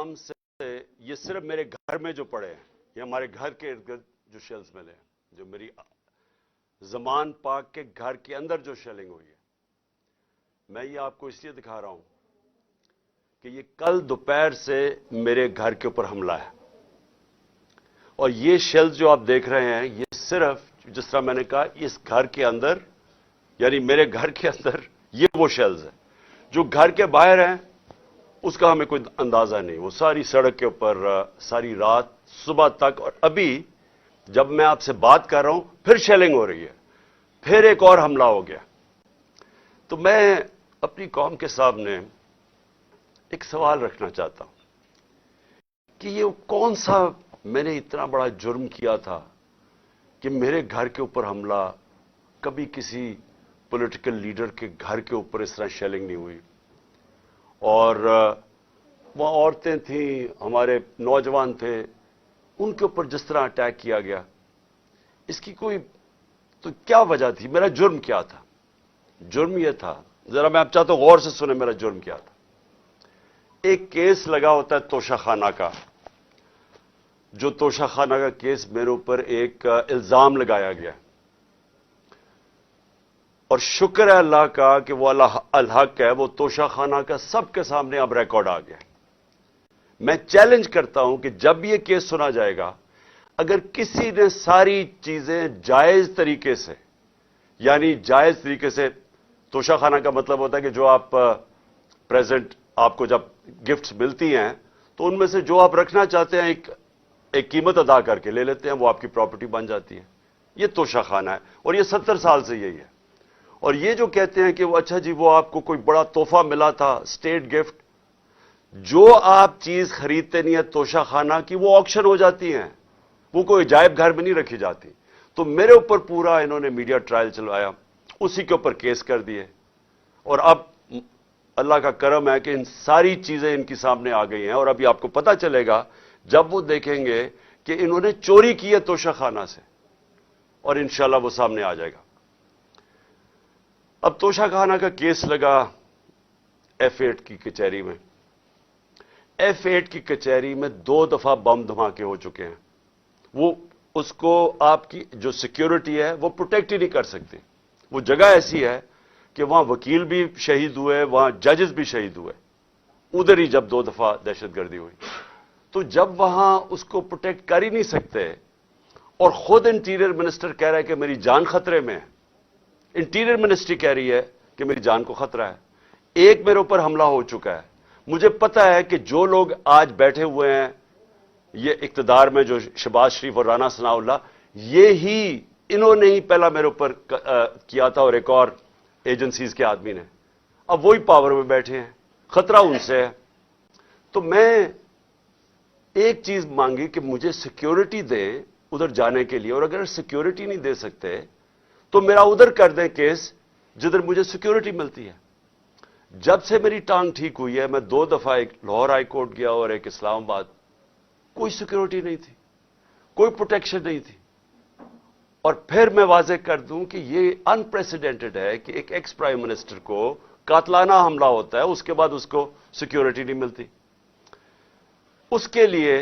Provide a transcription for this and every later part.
کام سے یہ صرف میرے گھر میں جو پڑے ہیں، یہ ہمارے گھر کے ارد گرد جو شیلز ملے ہیں، جو میری زمان پاک کے گھر کے اندر جو شیلنگ ہوئی ہے، میں یہ آپ کو اس لیے دکھا رہا ہوں کہ یہ کل دوپہر سے میرے گھر کے اوپر حملہ ہے، اور یہ شیلز جو آپ دیکھ رہے ہیں یہ صرف جس طرح میں نے کہا اس گھر کے اندر، یعنی میرے گھر کے اندر یہ وہ شیلز ہیں جو گھر کے باہر ہیں اس کا ہمیں کوئی اندازہ نہیں. وہ ساری سڑک کے اوپر ساری رات صبح تک، اور ابھی جب میں آپ سے بات کر رہا ہوں پھر شیلنگ ہو رہی ہے، پھر ایک اور حملہ ہو گیا. تو میں اپنی قوم کے سامنے ایک سوال رکھنا چاہتا ہوں کہ یہ کون سا میں نے اتنا بڑا جرم کیا تھا کہ میرے گھر کے اوپر حملہ، کبھی کسی پولیٹیکل لیڈر کے گھر کے اوپر اس طرح شیلنگ نہیں ہوئی. اور وہاں عورتیں تھیں، ہمارے نوجوان تھے، ان کے اوپر جس طرح اٹیک کیا گیا، اس کی کوئی تو کیا وجہ تھی؟ میرا جرم کیا تھا؟ جرم یہ تھا، ذرا میں آپ چاہتا ہوں غور سے سنیں میرا جرم کیا تھا. ایک کیس لگا ہوتا ہے توشہ خانہ کا، جو توشہ خانہ کا کیس میرے اوپر ایک الزام لگایا گیا، اور شکر ہے اللہ کا کہ وہ الحق ہے، وہ توشہ خانہ کا سب کے سامنے اب ریکارڈ آ گیا. میں چیلنج کرتا ہوں کہ جب یہ کیس سنا جائے گا، اگر کسی نے ساری چیزیں جائز طریقے سے، یعنی جائز طریقے سے، توشہ خانہ کا مطلب ہوتا ہے کہ جو آپ پریزنٹ آپ کو جب گفٹس ملتی ہیں تو ان میں سے جو آپ رکھنا چاہتے ہیں ایک قیمت ادا کر کے لے لیتے ہیں، وہ آپ کی پراپرٹی بن جاتی ہے. یہ توشہ خانہ ہے، اور یہ 70 سال سے یہی ہے. اور یہ جو کہتے ہیں کہ وہ اچھا جی وہ آپ کو کوئی بڑا تحفہ ملا تھا، اسٹیٹ گفٹ، جو آپ چیز خریدتے نہیں ہے توشہ خانہ کی، وہ آکشن ہو جاتی ہیں، وہ کوئی عجائب گھر میں نہیں رکھی جاتی. تو میرے اوپر پورا انہوں نے میڈیا ٹرائل چلوایا، اسی کے اوپر کیس کر دیے، اور اب اللہ کا کرم ہے کہ ان ساری چیزیں ان کی سامنے آ گئی ہیں. اور ابھی آپ کو پتا چلے گا جب وہ دیکھیں گے کہ انہوں نے چوری کی ہے توشہ خانہ سے، اور انشاءاللہ وہ سامنے آ جائے گا. اب توشہ خانہ کا کیس لگا F8 کی کچہری میں. F8 کی کچہری میں 2 دفعہ بم دھماکے ہو چکے ہیں. وہ اس کو آپ کی جو سیکیورٹی ہے وہ پروٹیکٹ ہی نہیں کر سکتی. وہ جگہ ایسی ہے کہ وہاں وکیل بھی شہید ہوئے، وہاں ججز بھی شہید ہوئے، ادھر ہی جب 2 دفعہ دہشت گردی ہوئی. تو جب وہاں اس کو پروٹیکٹ کر ہی نہیں سکتے، اور خود انٹیریئر منسٹر کہہ رہا ہے کہ میری جان خطرے میں ہے، انٹیریئر منسٹری کہہ رہی ہے کہ میری جان کو خطرہ ہے. ایک میرے اوپر حملہ ہو چکا ہے. مجھے پتا ہے کہ جو لوگ آج بیٹھے ہوئے ہیں یہ اقتدار میں، جو شہباز شریف اور رانا ثناء اللہ، انہوں نے ہی پہلا میرے اوپر کیا تھا، اور ایک اور ایجنسیز کے آدمی نے. اب وہی پاور میں بیٹھے ہیں، خطرہ ان سے ہے. تو میں ایک چیز مانگی کہ مجھے سیکیورٹی دیں ادھر جانے کے لیے، اور اگر سیکیورٹی نہیں دے سکتے تو میرا ادھر کر دیں کیس جدھر مجھے سیکیورٹی ملتی ہے. جب سے میری ٹانگ ٹھیک ہوئی ہے میں 2 دفعہ ایک لاہور ہائی کورٹ گیا اور ایک اسلام آباد، کوئی سیکیورٹی نہیں تھی، کوئی پروٹیکشن نہیں تھی. اور پھر میں واضح کر دوں کہ یہ انپریسیڈنٹڈ ہے کہ ایک ایکس پرائم منسٹر کو قاتلانہ حملہ ہوتا ہے، اس کے بعد اس کو سیکیورٹی نہیں ملتی. اس کے لیے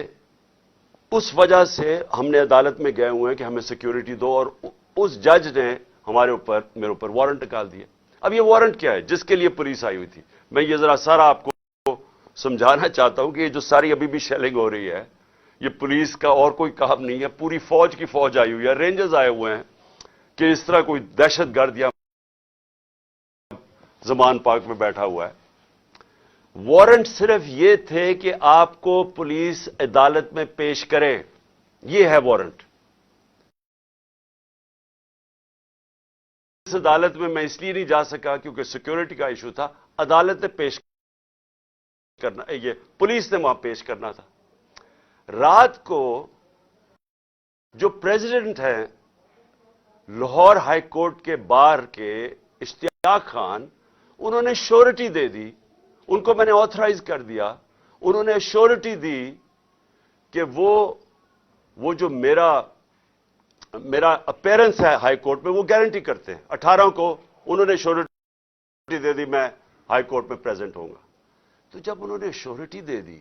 اس وجہ سے ہم نے عدالت میں گئے ہوئے ہیں کہ ہمیں سیکیورٹی دو، اور اس جج نے میرے اوپر وارنٹ نکال دیا. اب یہ وارنٹ کیا ہے؟ جس کے لیے پولیس آئی ہوئی تھی. میں یہ ذرا سارا آپ کو سمجھانا چاہتا ہوں کہ یہ جو ساری ابھی بھی شیلنگ ہو رہی ہے، یہ پولیس کا اور کوئی کام نہیں ہے، پوری فوج کی فوج آئی ہوئی ہے، رینجرز آئے ہوئے ہیں کہ اس طرح کوئی دہشت گرد یا زمان پاک میں بیٹھا ہوا ہے. وارنٹ صرف یہ تھے کہ آپ کو پولیس عدالت میں پیش کرے، یہ ہے وارنٹ. اس عدالت میں میں اس لیے نہیں جا سکا کیونکہ سیکیورٹی کا ایشو تھا. عدالت نے پیش کرنا، یہ پولیس نے وہاں پیش کرنا تھا. رات کو جو پریزیڈنٹ ہیں لاہور ہائی کورٹ کے بار کے اشتیاق خان، انہوں نے شورٹی دے دی. ان کو میں نے آتھرائز کر دیا، انہوں نے شورٹی دی کہ وہ جو میرا اپیرنس ہے ہائی کورٹ میں وہ گارنٹی کرتے ہیں. 18 کو انہوں نے شورٹی دے دی میں ہائی کورٹ میں پریزنٹ ہوں گا. تو جب انہوں نے شورٹی دے دی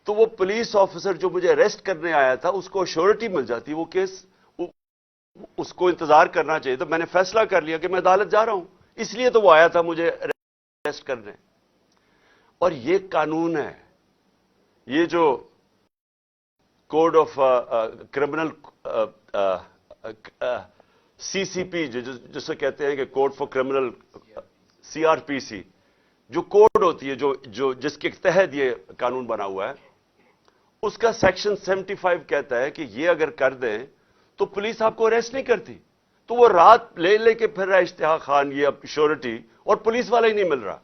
تو وہ پولیس آفیسر جو مجھے اریسٹ کرنے آیا تھا اس کو شیورٹی مل جاتی، وہ کیس اس کو انتظار کرنا چاہیے. تو میں نے فیصلہ کر لیا کہ میں عدالت جا رہا ہوں، اس لیے تو وہ آیا تھا مجھے اریسٹ کرنے. اور یہ قانون ہے، یہ جو code of criminal C C P جسے کہتے ہیں کہ code for criminal C R P C, جو کوڈ ہوتی ہے جس کے تحت یہ قانون بنا ہوا ہے، اس کا سیکشن 75 کہتا ہے کہ یہ اگر کر دیں تو پولیس آپ کو اریسٹ نہیں کرتی. تو وہ رات لے کے پھر رہا اشتہا خان یہ اب شیورٹی، اور پولیس والا ہی نہیں مل رہا.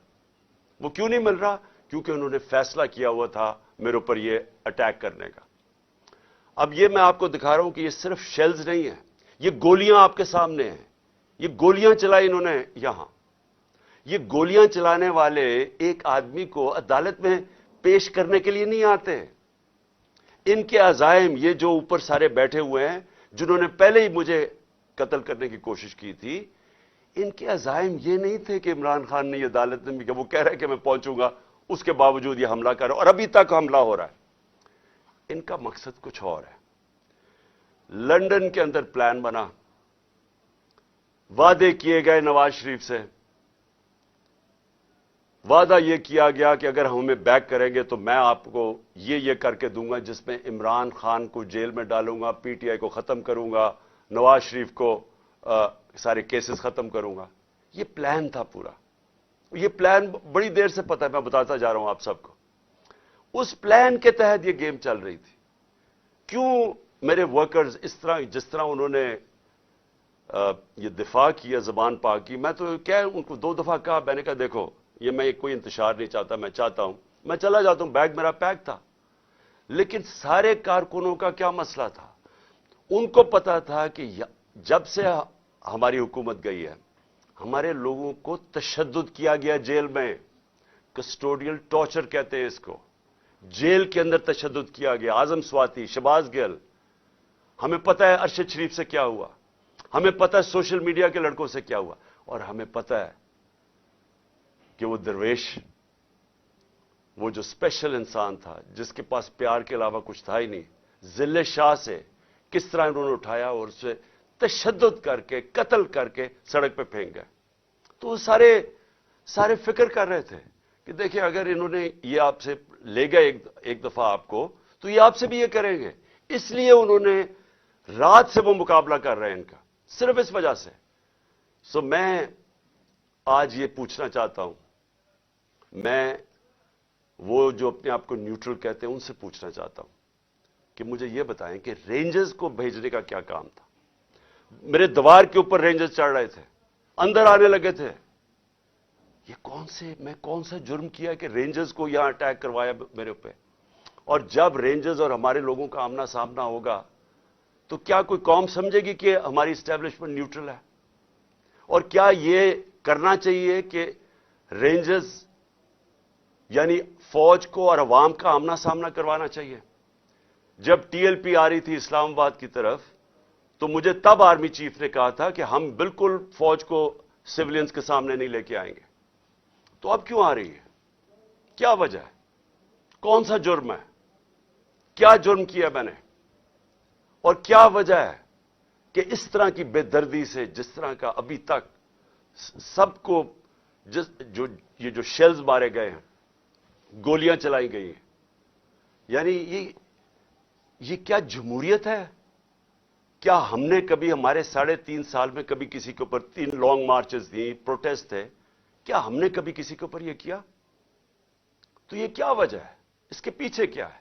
وہ کیوں نہیں مل رہا؟ کیونکہ انہوں نے فیصلہ کیا ہوا تھا میرے اوپر یہ اٹیک کرنے کا. اب یہ میں آپ کو دکھا رہا ہوں کہ یہ صرف شیلز نہیں ہیں، یہ گولیاں آپ کے سامنے ہیں. یہ گولیاں چلائی انہوں نے یہاں. یہ گولیاں چلانے والے ایک آدمی کو عدالت میں پیش کرنے کے لیے نہیں آتے. ان کے عزائم، یہ جو اوپر سارے بیٹھے ہوئے ہیں جنہوں نے پہلے ہی مجھے قتل کرنے کی کوشش کی تھی، ان کے عزائم یہ نہیں تھے کہ عمران خان نے یہ عدالت میں کہ وہ کہہ رہا ہے کہ میں پہنچوں گا، اس کے باوجود یہ حملہ کر رہا ہے اور ابھی تک حملہ ہو رہا ہے. ان کا مقصد کچھ اور ہے. لندن کے اندر پلان بنا، وعدے کیے گئے نواز شریف سے. وعدہ یہ کیا گیا کہ اگر ہمیں بیک کریں گے تو میں آپ کو یہ کر کے دوں گا، جس میں عمران خان کو جیل میں ڈالوں گا، پی ٹی آئی کو ختم کروں گا، نواز شریف کو سارے کیسز ختم کروں گا. یہ پلان تھا پورا. یہ پلان بڑی دیر سے پتہ ہے، میں بتاتا جا رہا ہوں آپ سب کو. اس پلان کے تحت یہ گیم چل رہی تھی. کیوں میرے ورکرز اس طرح، جس طرح انہوں نے یہ دفاع کیا زبان پاک کی، میں تو کیا ان کو 2 دفعہ کہا، میں نے کہا دیکھو یہ میں کوئی انتشار نہیں چاہتا، میں چاہتا ہوں میں چلا جاتا ہوں، بیگ میرا پیک تھا. لیکن سارے کارکنوں کا کیا مسئلہ تھا؟ ان کو پتا تھا کہ جب سے ہماری حکومت گئی ہے ہمارے لوگوں کو تشدد کیا گیا جیل میں. کسٹوڈیل ٹارچر کہتے ہیں اس کو. جیل کے اندر تشدد کیا گیا. اعظم سواتی، شہباز گل، ہمیں پتہ ہے ارشد شریف سے کیا ہوا، ہمیں پتہ ہے سوشل میڈیا کے لڑکوں سے کیا ہوا، اور ہمیں پتہ ہے کہ وہ درویش، وہ جو اسپیشل انسان تھا جس کے پاس پیار کے علاوہ کچھ تھا ہی نہیں، ذل شاہ سے کس طرح انہوں نے اٹھایا اور اسے تشدد کر کے قتل کر کے سڑک پہ پھینک گئے. تو وہ سارے فکر کر رہے تھے کہ دیکھیں اگر انہوں نے یہ آپ سے لے گئے ایک دفعہ آپ کو، تو یہ آپ سے بھی یہ کریں گے. اس لیے انہوں نے رات سے وہ مقابلہ کر رہے ہیں ان کا، صرف اس وجہ سے. سو میں آج یہ پوچھنا چاہتا ہوں، میں وہ جو اپنے آپ کو نیوٹرل کہتے ہیں ان سے پوچھنا چاہتا ہوں کہ مجھے یہ بتائیں کہ رینجرز کو بھیجنے کا کیا کام تھا؟ میرے دیوار کے اوپر رینجرز چڑھ رہے تھے، اندر آنے لگے تھے. یہ میں کون سا جرم کیا کہ رینجرز کو یہاں اٹیک کروایا میرے اوپر؟ اور جب رینجرز اور ہمارے لوگوں کا آمنا سامنا ہوگا تو کیا کوئی قوم سمجھے گی کہ ہماری اسٹیبلشمنٹ نیوٹرل ہے؟ اور کیا یہ کرنا چاہیے کہ رینجرز یعنی فوج کو اور عوام کا آمنا سامنا کروانا چاہیے؟ جب ٹی ایل پی آ رہی تھی اسلام آباد کی طرف تو مجھے تب آرمی چیف نے کہا تھا کہ ہم بالکل فوج کو سولینز کے سامنے نہیں لے کے آئیں گے. تو اب کیوں آ رہی ہے؟ کیا وجہ ہے؟ کون سا جرم ہے؟ کیا جرم کیا میں نے؟ اور کیا وجہ ہے کہ اس طرح کی بے دردی سے، جس طرح کا ابھی تک سب کو یہ جو شیلز مارے گئے ہیں، گولیاں چلائی گئی ہیں، یعنی یہ کیا جمہوریت ہے؟ کیا ہم نے کبھی ہمارے 3.5 سال میں کبھی کسی کے اوپر 3 لانگ مارچز دی، پروٹیسٹ تھے، کیا ہم نے کبھی کسی کے اوپر یہ کیا؟ تو یہ کیا وجہ ہے؟ اس کے پیچھے کیا ہے؟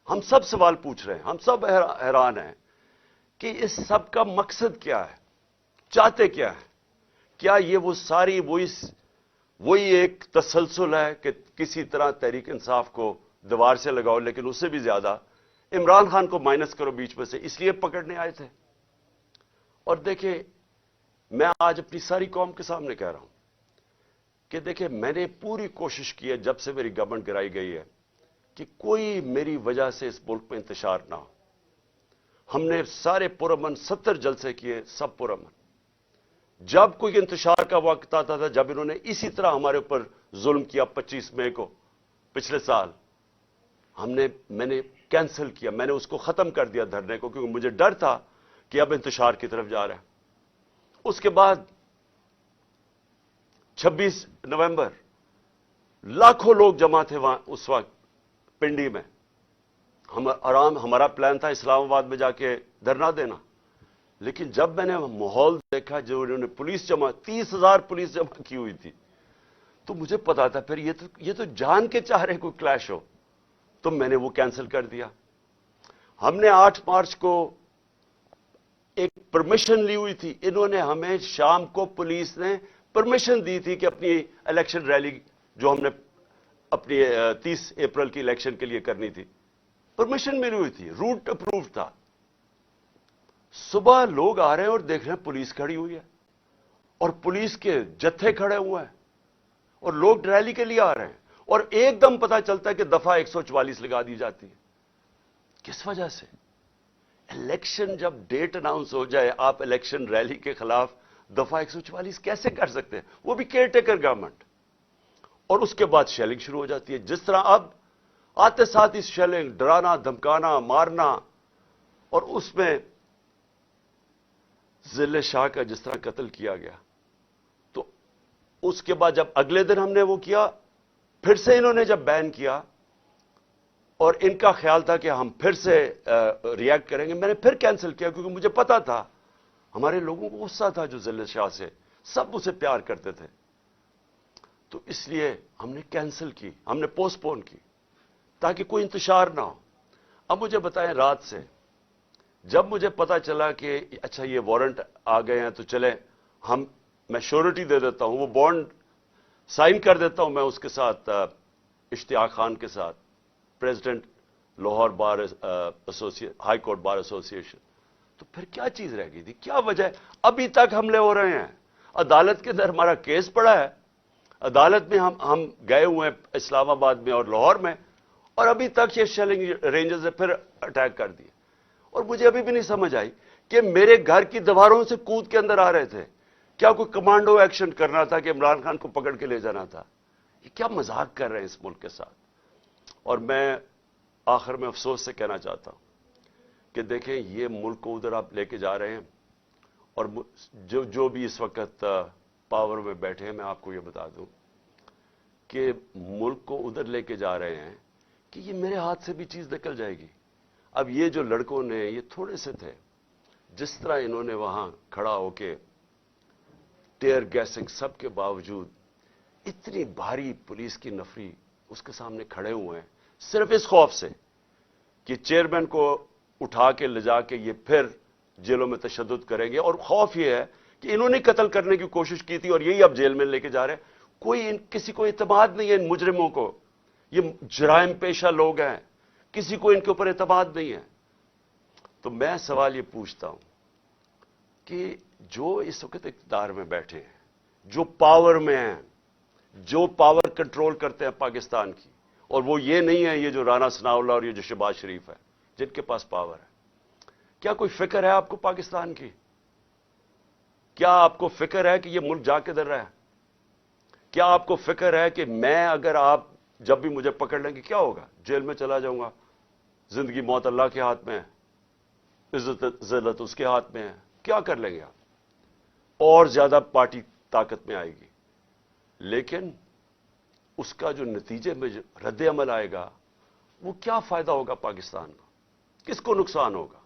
ہم سب سوال پوچھ رہے ہیں، ہم سب حیران ہیں کہ اس سب کا مقصد کیا ہے؟ چاہتے کیا ہے؟ کیا یہ وہ ساری وہی ایک تسلسل ہے کہ کسی طرح تحریک انصاف کو دیوار سے لگاؤ، لیکن اس سے بھی زیادہ عمران خان کو مائنس کرو بیچ میں سے، اس لیے پکڑنے آئے تھے؟ اور دیکھیں، میں آج اپنی ساری قوم کے سامنے کہہ رہا ہوں کہ دیکھیں میں نے پوری کوشش کی ہے جب سے میری گورنمنٹ گرائی گئی ہے کہ کوئی میری وجہ سے اس ملک میں انتشار نہ ہو. ہم نے سارے پرامن 70 جلسے کیے، سب پرامن. جب کوئی انتشار کا وقت آتا تھا، جب انہوں نے اسی طرح ہمارے اوپر ظلم کیا 25 مئی کو پچھلے سال، میں نے کینسل کیا, میں نے اس کو ختم کر دیا دھرنے کو, کیونکہ مجھے ڈر تھا کہ اب انتشار کی طرف جا رہا ہے. اس کے بعد 26 نومبر لاکھوں لوگ جمع تھے وہاں اس وقت پنڈی میں. ہمارا پلان تھا اسلام آباد میں جا کے دھرنا دینا, لیکن جب میں نے ماحول دیکھا جو انہوں نے 30,000 پولیس جمع کی ہوئی تھی, تو مجھے پتا تھا پھر یہ تو جان کے چاہ رہے کوئی کلیش ہو, تو میں نے وہ کینسل کر دیا. ہم نے 8 مارچ کو ایک پرمیشن لی ہوئی تھی, انہوں نے ہمیں شام کو پولیس نے پرمیشن دی تھی کہ اپنی الیکشن ریلی جو ہم نے اپنی 30 اپریل کی الیکشن کے لیے کرنی تھی, پرمیشن ملی ہوئی تھی, روٹ اپروو تھا. صبح لوگ آ رہے ہیں اور دیکھ رہے ہیں پولیس کھڑی ہوئی ہے اور پولیس کے جتھے کھڑے ہوئے ہیں اور لوگ ریلی کے لیے آ رہے ہیں, اور ایک دم پتا چلتا ہے کہ دفعہ 144 لگا دی جاتی ہے. کس وجہ سے؟ الیکشن جب ڈیٹ اناؤنس ہو جائے, آپ الیکشن ریلی کے خلاف دفعہ 144 کیسے کر سکتے ہیں, وہ بھی کیئر ٹیکر گورنمنٹ. اور اس کے بعد شیلنگ شروع ہو جاتی ہے, جس طرح اب آتے ساتھ ہی شیلنگ, ڈرانا دھمکانا مارنا, اور اس میں ضلع شاہ کا جس طرح قتل کیا گیا. تو اس کے بعد جب اگلے دن ہم نے وہ کیا, پھر سے انہوں نے جب بین کیا, اور ان کا خیال تھا کہ ہم پھر سے ری ایکٹ کریں گے, میں نے پھر کینسل کیا, کیونکہ مجھے پتا تھا ہمارے لوگوں کو غصہ تھا جو ضلع شاہ سے, سب اسے پیار کرتے تھے. تو اس لیے ہم نے کینسل کی, ہم نے پوسٹ پون کی تاکہ کوئی انتشار نہ ہو. اب مجھے بتائیں, رات سے جب مجھے پتا چلا کہ اچھا یہ وارنٹ آ گئے ہیں, تو چلے میں شیورٹی دے دیتا ہوں, وہ بانڈ سائن کر دیتا ہوں میں اس کے ساتھ, اشتیاق خان کے ساتھ, پریزیڈنٹ لاہور بار ہائی کورٹ بار ایسوسی ایشن. تو پھر کیا چیز رہ گئی تھی, کیا وجہ ہے؟ ابھی تک حملے ہو رہے ہیں, عدالت کے اندر ہمارا کیس پڑا ہے, عدالت میں ہم گئے ہوئے ہیں اسلام آباد میں اور لاہور میں, اور ابھی تک یہ شیلنگ رینجز نے پھر اٹیک کر دیے. اور مجھے ابھی بھی نہیں سمجھ آئی کہ میرے گھر کی دیواروں سے کود کے اندر آ رہے تھے, کیا کوئی کمانڈو ایکشن کرنا تھا کہ عمران خان کو پکڑ کے لے جانا تھا؟ یہ کیا مذاق کر رہے ہیں اس ملک کے ساتھ. اور میں آخر میں افسوس سے کہنا چاہتا ہوں کہ دیکھیں, یہ ملک کو ادھر آپ لے کے جا رہے ہیں, اور جو بھی اس وقت پاور میں بیٹھے ہیں, میں آپ کو یہ بتا دوں کہ ملک کو ادھر لے کے جا رہے ہیں کہ یہ میرے ہاتھ سے بھی چیز نکل جائے گی. اب یہ جو لڑکوں نے, یہ تھوڑے سے تھے, جس طرح انہوں نے وہاں کھڑا ہو کے ٹیئر گیسنگ سب کے باوجود, اتنی بھاری پولیس کی نفری اس کے سامنے کھڑے ہوئے ہیں, صرف اس خوف سے کہ چیئرمین کو اٹھا کے لے جا کے یہ پھر جیلوں میں تشدد کریں گے. اور خوف یہ ہے کہ انہوں نے قتل کرنے کی کوشش کی تھی اور یہی اب جیل میں لے کے جا رہے ہیں. کسی کو اعتماد نہیں ہے ان مجرموں کو, یہ جرائم پیشہ لوگ ہیں, کسی کو ان کے اوپر اعتماد نہیں ہے. تو میں سوال یہ پوچھتا ہوں کہ جو اس وقت اقتدار میں بیٹھے ہیں, جو پاور میں ہیں, جو پاور کنٹرول کرتے ہیں پاکستان کی, اور وہ یہ نہیں ہے یہ جو رانا ثناء اللہ اور یہ جو شہباز شریف ہے جن کے پاس پاور ہے, کیا کوئی فکر ہے آپ کو پاکستان کی؟ کیا آپ کو فکر ہے کہ یہ ملک جا کے در رہا ہے؟ کیا آپ کو فکر ہے کہ میں اگر آپ جب بھی مجھے پکڑ لیں گے کیا ہوگا؟ جیل میں چلا جاؤں گا, زندگی موت اللہ کے ہاتھ میں ہے, عزت ذلت اس کے ہاتھ میں ہے, کیا کر لیں گے آپ؟ اور زیادہ پارٹی طاقت میں آئے گی, لیکن اس کا جو نتیجے میں جو رد عمل آئے گا وہ کیا فائدہ ہوگا پاکستان کا؟ کس کو نقصان ہوگا؟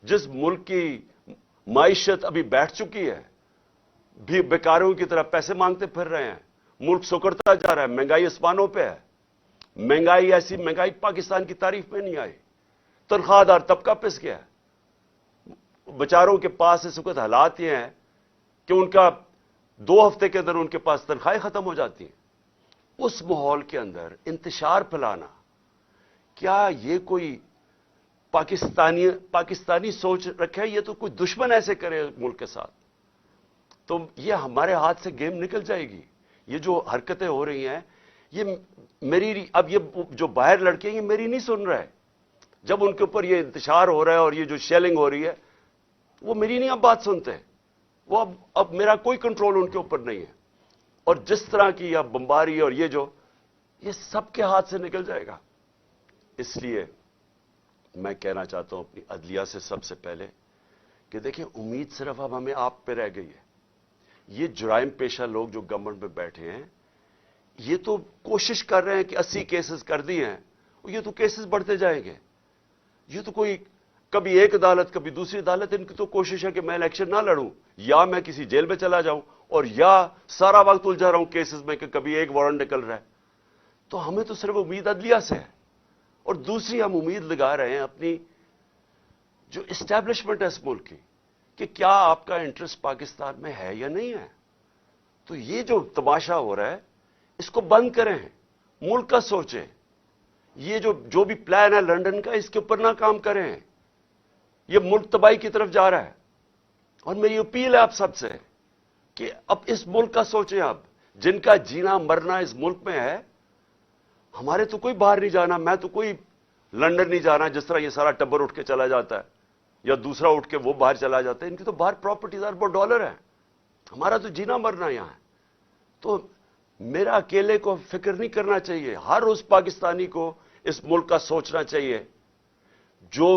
جس ملک کی معیشت ابھی بیٹھ چکی ہے, بھی بیکاروں کی طرح پیسے مانگتے پھر رہے ہیں, ملک سکڑتا جا رہا ہے, مہنگائی آسمانوں پہ ہے, مہنگائی ایسی مہنگائی پاکستان کی تاریخ میں نہیں آئی, تنخواہ دار طبقہ پس گیا ہے, بیچاروں کے پاس اس وقت حالات یہ ہیں کہ ان کا 2 ہفتے کے اندر ان کے پاس تنخواہیں ختم ہو جاتی ہیں. اس ماحول کے اندر انتشار پھیلانا, کیا یہ کوئی پاکستانی سوچ رکھے؟ یہ تو کوئی دشمن ایسے کرے ملک کے ساتھ, تو یہ ہمارے ہاتھ سے گیم نکل جائے گی. یہ جو حرکتیں ہو رہی ہیں یہ میری, اب یہ جو باہر لڑکے ہیں یہ میری نہیں سن رہے, جب ان کے اوپر یہ انتشار ہو رہا ہے اور یہ جو شیلنگ ہو رہی ہے وہ میری نہیں اب بات سنتے, وہ اب میرا کوئی کنٹرول ان کے اوپر نہیں ہے. اور جس طرح کی اب بمباری اور یہ سب کے ہاتھ سے نکل جائے گا. اس لیے میں کہنا چاہتا ہوں اپنی عدلیہ سے سب سے پہلے کہ دیکھیں امید صرف اب ہمیں آپ پہ رہ گئی ہے. یہ جرائم پیشہ لوگ جو گورنمنٹ میں بیٹھے ہیں یہ تو کوشش کر رہے ہیں کہ 80 کیسز کر دیے ہیں, یہ تو کیسز بڑھتے جائیں گے. یہ تو کوئی کبھی ایک عدالت کبھی دوسری عدالت, ان کی تو کوشش ہے کہ میں الیکشن نہ لڑوں, یا میں کسی جیل میں چلا جاؤں, اور یا سارا وقت الجھا رہا ہوں کیسز میں کہ کبھی ایک وارنٹ نکل رہا ہے. تو ہمیں تو صرف امید عدلیہ سے ہے, اور دوسری ہم امید لگا رہے ہیں اپنی جو اسٹیبلشمنٹ ہے اس ملک کی کہ کیا آپ کا انٹرسٹ پاکستان میں ہے یا نہیں ہے. تو یہ جو تماشا ہو رہا ہے اس کو بند کریں, ملک کا سوچیں. یہ جو بھی پلان ہے لنڈن کا اس کے اوپر نہ کام کریں, یہ ملک تباہی کی طرف جا رہا ہے. اور میری اپیل ہے آپ سب سے کہ اب اس ملک کا سوچیں. اب جن کا جینا مرنا اس ملک میں ہے, ہمارے تو کوئی باہر نہیں جانا, میں تو کوئی لنڈن نہیں جانا جس طرح یہ سارا ٹبر اٹھ کے چلا جاتا ہے یا دوسرا اٹھ کے وہ باہر چلا جاتا ہے. ان کی تو باہر پراپرٹیز اربوں ڈالر ہیں, ہمارا تو جینا مرنا یہاں ہے. تو میرا اکیلے کو فکر نہیں کرنا چاہیے, ہر اس پاکستانی کو اس ملک کا سوچنا چاہیے جو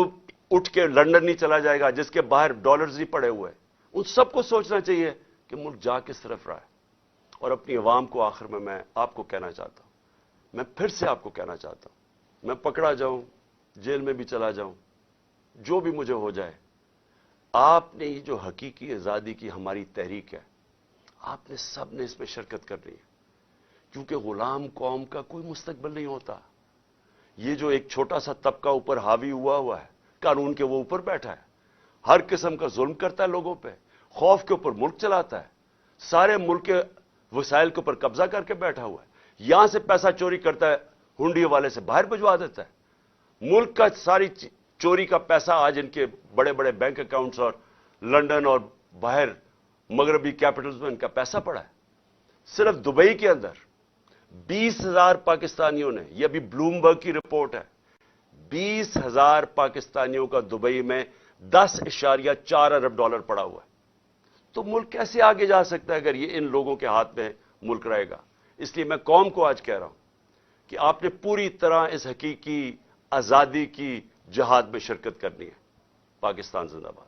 اٹھ کے لنڈن نہیں چلا جائے گا, جس کے باہر ڈالرز نہیں پڑے ہوئے, ان سب کو سوچنا چاہیے کہ ملک جا کس طرف رہا ہے. اور اپنی عوام کو آخر میں آپ کو کہنا چاہتا ہوں, میں پھر سے آپ کو کہنا چاہتا ہوں, میں پکڑا جاؤں, جیل میں بھی چلا جاؤں, جو بھی مجھے ہو جائے, آپ نے یہ جو حقیقی آزادی کی ہماری تحریک ہے, آپ نے سب نے اس میں شرکت کرنی ہے, کیونکہ غلام قوم کا کوئی مستقبل نہیں ہوتا. یہ جو ایک چھوٹا سا طبقہ اوپر حاوی ہوا ہے, قانون کے وہ اوپر بیٹھا ہے, ہر قسم کا ظلم کرتا ہے لوگوں پہ, خوف کے اوپر ملک چلاتا ہے, سارے ملک کے وسائل کے اوپر قبضہ کر کے بیٹھا ہوا ہے, یہاں سے پیسہ چوری کرتا ہے, ہنڈی والے سے باہر بھجوا دیتا ہے. ملک کا ساری چوری کا پیسہ آج ان کے بڑے بڑے بینک اکاؤنٹس اور لنڈن اور باہر مغربی کیپٹلز میں ان کا پیسہ پڑا ہے. صرف دبئی کے اندر 20,000 پاکستانیوں نے, یہ ابھی بلومبرگ کی رپورٹ ہے, 20,000 پاکستانیوں کا دبئی میں $10.4 ارب پڑا ہوا ہے. تو ملک کیسے آگے جا سکتا ہے اگر یہ ان لوگوں کے ہاتھ میں ملک رہے گا. اس لیے میں قوم کو آج کہہ رہا ہوں کہ آپ نے پوری طرح اس حقیقی آزادی کی جہاد میں شرکت کرنی ہے. پاکستان زندہ باد.